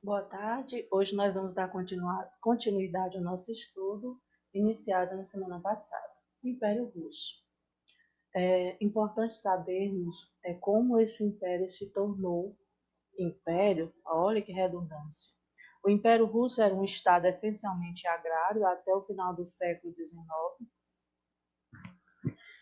Boa tarde. Hoje nós vamos dar continuidade ao nosso estudo iniciado na semana passada, o Império Russo. É importante sabermos como esse império se tornou império. Olha que redundância. O Império Russo era um estado essencialmente agrário até o final do século XIX.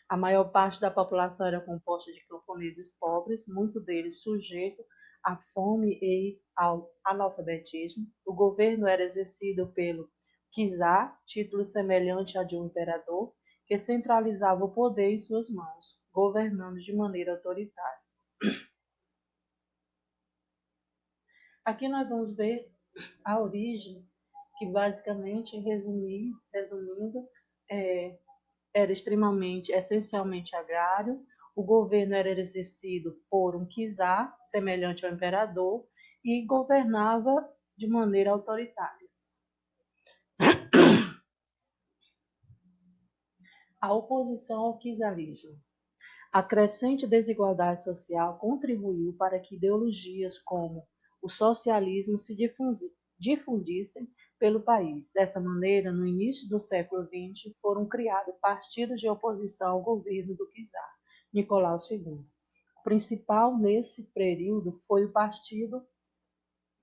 A maior parte da população era composta de camponeses pobres, muitos deles sujeitos à fome e ao analfabetismo. O governo era exercido pelo czar, título semelhante ao de um imperador, que centralizava o poder em suas mãos, governando de maneira autoritária. Aqui nós vamos ver a origem, que basicamente, resumindo, é, era essencialmente agrário. O governo era exercido por um czar, semelhante ao imperador, e governava de maneira autoritária. A oposição ao czarismo. A crescente desigualdade social contribuiu para que ideologias como o socialismo se difundissem pelo país. Dessa maneira, no início do século XX, foram criados partidos de oposição ao governo do czar Nicolau II. O principal nesse período foi o Partido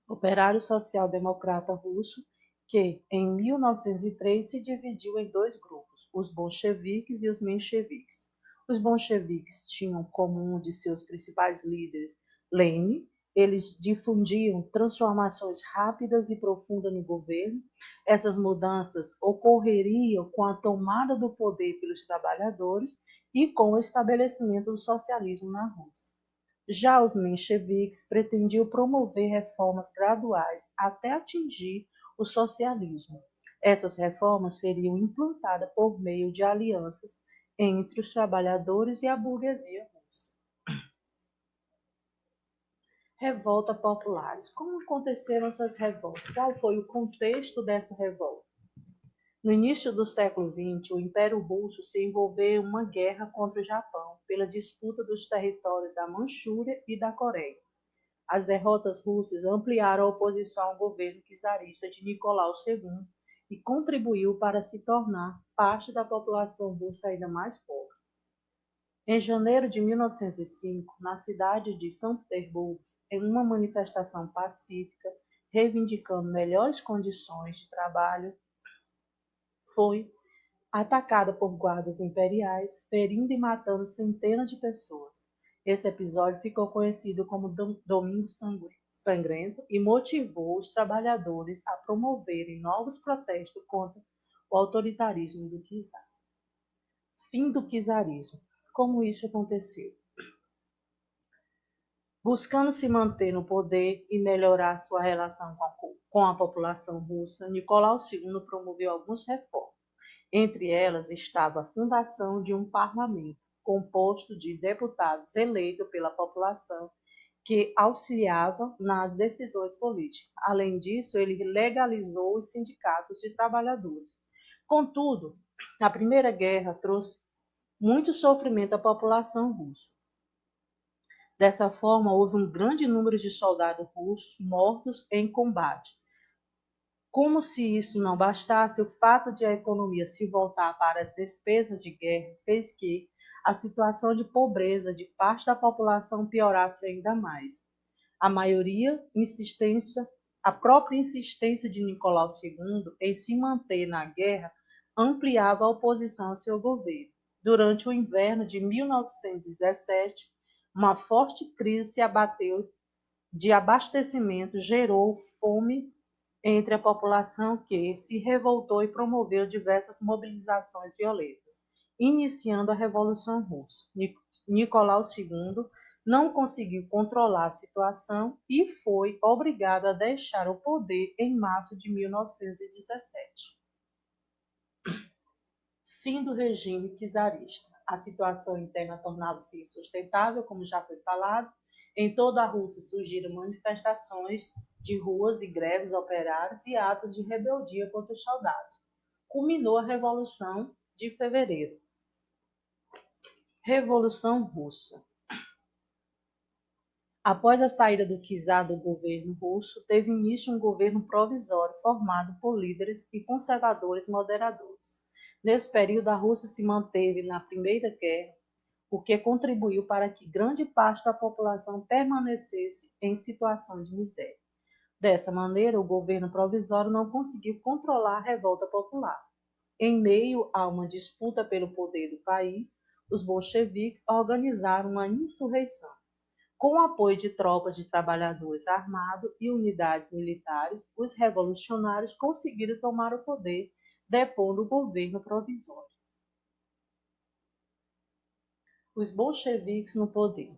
Operário Social Democrata Russo, que em 1903 se dividiu em dois grupos, os bolcheviques e os mencheviques. Os bolcheviques tinham como um de seus principais líderes Lenin. Eles difundiam transformações rápidas e profundas no governo. Essas mudanças ocorreriam com a tomada do poder pelos trabalhadores e com o estabelecimento do socialismo na Rússia. Já os mencheviques pretendiam promover reformas graduais até atingir o socialismo. Essas reformas seriam implantadas por meio de alianças entre os trabalhadores e a burguesia russa. Revolta populares. Como aconteceram essas revoltas? Qual foi o contexto dessa revolta? No início do século XX, o Império Russo se envolveu em uma guerra contra o Japão pela disputa dos territórios da Manchúria e da Coreia. As derrotas russas ampliaram a oposição ao governo czarista de Nicolau II e contribuiu para se tornar parte da população russa ainda mais pobre. Em janeiro de 1905, na cidade de São Petersburgo, em uma manifestação pacífica reivindicando melhores condições de trabalho, foi atacada por guardas imperiais, ferindo e matando centenas de pessoas. Esse episódio ficou conhecido como Domingo Sangrento e motivou os trabalhadores a promoverem novos protestos contra o autoritarismo do czar. Fim do czarismo. Como isso aconteceu? Buscando se manter no poder e melhorar sua relação com a população russa, Nicolau II promoveu algumas reformas. Entre elas estava a fundação de um parlamento, composto de deputados eleitos pela população, que auxiliava nas decisões políticas. Além disso, ele legalizou os sindicatos de trabalhadores. Contudo, a Primeira Guerra trouxe muito sofrimento à população russa. Dessa forma, houve um grande número de soldados russos mortos em combate. Como se isso não bastasse, o fato de a economia se voltar para as despesas de guerra fez que a situação de pobreza de parte da população piorasse ainda mais. A a própria insistência de Nicolau II em se manter na guerra ampliava a oposição ao seu governo. Durante o inverno de 1917, uma forte crise se abateu de abastecimento gerou fome entre a população que se revoltou e promoveu diversas mobilizações violentas, iniciando a Revolução Russa. Nicolau II não conseguiu controlar a situação e foi obrigado a deixar o poder em março de 1917. Fim do regime czarista. A situação interna tornava-se insustentável, como já foi falado. Em toda a Rússia surgiram manifestações de ruas e greves operárias e atos de rebeldia contra os soldados. Culminou a Revolução de Fevereiro. Revolução Russa. Após a saída do czar do governo russo, teve início um governo provisório formado por líderes e conservadores moderadores. Nesse período, a Rússia se manteve na Primeira Guerra, o que contribuiu para que grande parte da população permanecesse em situação de miséria. Dessa maneira, o governo provisório não conseguiu controlar a revolta popular. Em meio a uma disputa pelo poder do país, os bolcheviques organizaram uma insurreição. Com o apoio de tropas de trabalhadores armados e unidades militares, os revolucionários conseguiram tomar o poder, depondo o governo provisório. Os bolcheviques no poder.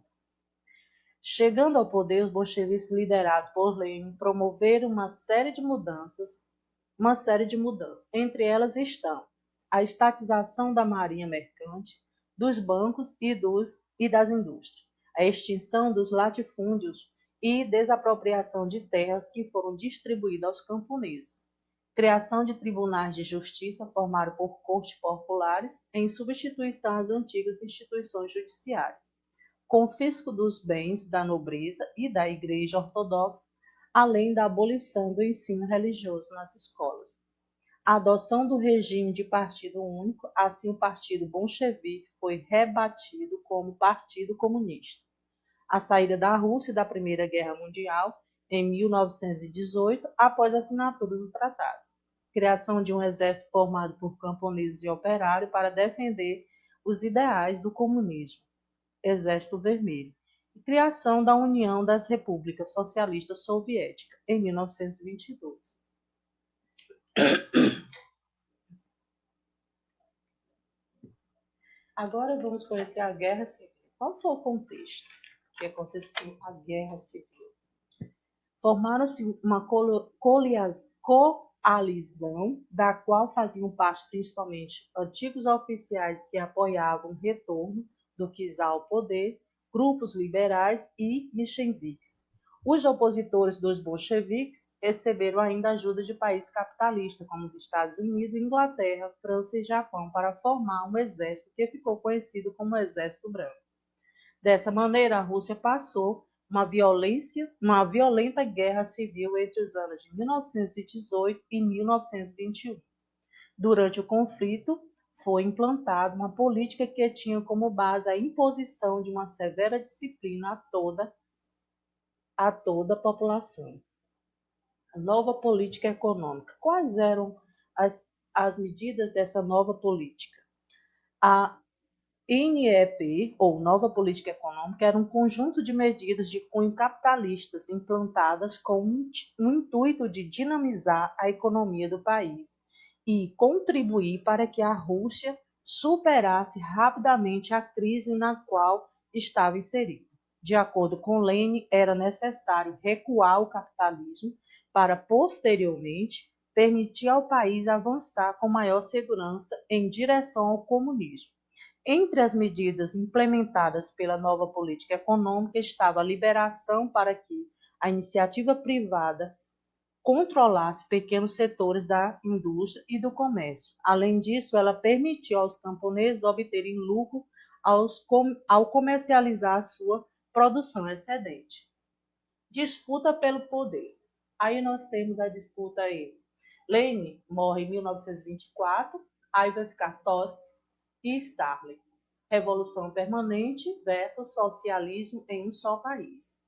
Chegando ao poder, os bolcheviques liderados por Lenin promoveram uma série de mudanças. Entre elas estão a estatização da marinha mercante, dos bancos e das indústrias, a extinção dos latifúndios e desapropriação de terras que foram distribuídas aos camponeses, criação de tribunais de justiça formados por cortes populares em substituição às antigas instituições judiciárias, confisco dos bens da nobreza e da Igreja Ortodoxa, além da abolição do ensino religioso nas escolas. A adoção do regime de partido único, assim o Partido Bolchevique foi rebatido como Partido Comunista. A saída da Rússia da Primeira Guerra Mundial em 1918, após a assinatura do tratado. Criação de um exército formado por camponeses e operários para defender os ideais do comunismo. Exército Vermelho, e criação da União das Repúblicas Socialistas Soviéticas, em 1922. Agora vamos conhecer a Guerra Civil. Qual foi o contexto que aconteceu a Guerra Civil? Formaram-se uma coalizão, da qual faziam parte principalmente antigos oficiais que apoiavam o retorno do czar ao poder, grupos liberais e mencheviques. Os opositores dos bolcheviques receberam ainda ajuda de países capitalistas, como os Estados Unidos, Inglaterra, França e Japão, para formar um exército que ficou conhecido como Exército Branco. Dessa maneira, a Rússia passou uma violenta guerra civil entre os anos de 1918 e 1921. Durante o conflito, foi implantada uma política que tinha como base a imposição de uma severa disciplina a toda a população. A nova política econômica. Quais eram as medidas dessa nova política? A NEP, ou Nova Política Econômica, era um conjunto de medidas de cunho capitalistas implantadas com o intuito de dinamizar a economia do país e contribuir para que a Rússia superasse rapidamente a crise na qual estava inserida. De acordo com Lenin, era necessário recuar o capitalismo para, posteriormente, permitir ao país avançar com maior segurança em direção ao comunismo. Entre as medidas implementadas pela nova política econômica estava a liberação para que a iniciativa privada controlasse pequenos setores da indústria e do comércio. Além disso, ela permitiu aos camponeses obterem lucro ao comercializar sua produção excedente. Disputa pelo poder. Aí nós temos a disputa aí. Lenin morre em 1924, aí vai ficar Tostes e Stalin. Revolução permanente versus socialismo em um só país.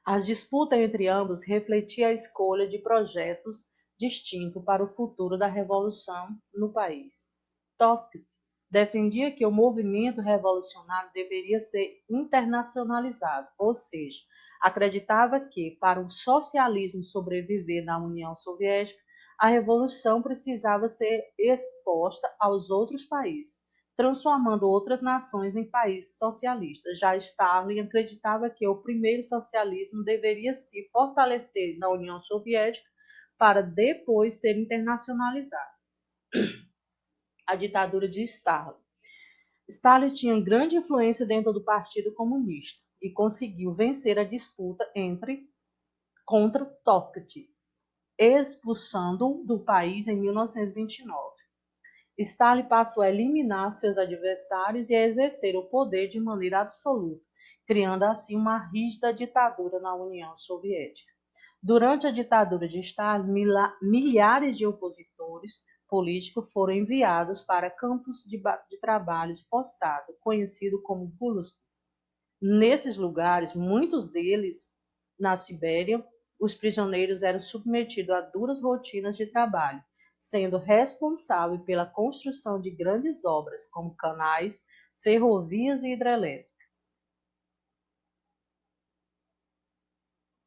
A disputa entre ambos refletia a escolha de projetos distintos para o futuro da revolução no país. Tostes defendia que o movimento revolucionário deveria ser internacionalizado, ou seja, acreditava que, para o socialismo sobreviver na União Soviética, a revolução precisava ser exposta aos outros países, transformando outras nações em países socialistas. Já Stalin acreditava que o primeiro socialismo deveria se fortalecer na União Soviética para depois ser internacionalizado. A ditadura de Stalin. Stalin tinha grande influência dentro do Partido Comunista e conseguiu vencer a disputa contra Trotsky, expulsando-o do país em 1929. Stalin passou a eliminar seus adversários e a exercer o poder de maneira absoluta, criando assim uma rígida ditadura na União Soviética. Durante a ditadura de Stalin, milhares de opositores políticos foram enviados para campos de trabalho forçado, conhecido como Gulag. Nesses lugares, muitos deles na Sibéria, os prisioneiros eram submetidos a duras rotinas de trabalho, sendo responsáveis pela construção de grandes obras, como canais, ferrovias e hidrelétricas.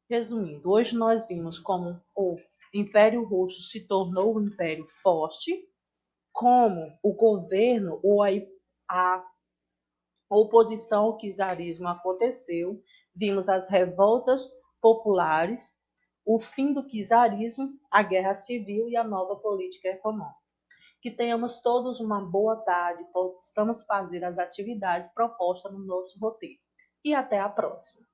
Resumindo, hoje nós vimos como o Império Russo se tornou um império forte, como o governo ou a oposição ao czarismo aconteceu, vimos as revoltas populares, o fim do czarismo, a guerra civil e a nova política econômica. Que tenhamos todos uma boa tarde, possamos fazer as atividades propostas no nosso roteiro. E até a próxima.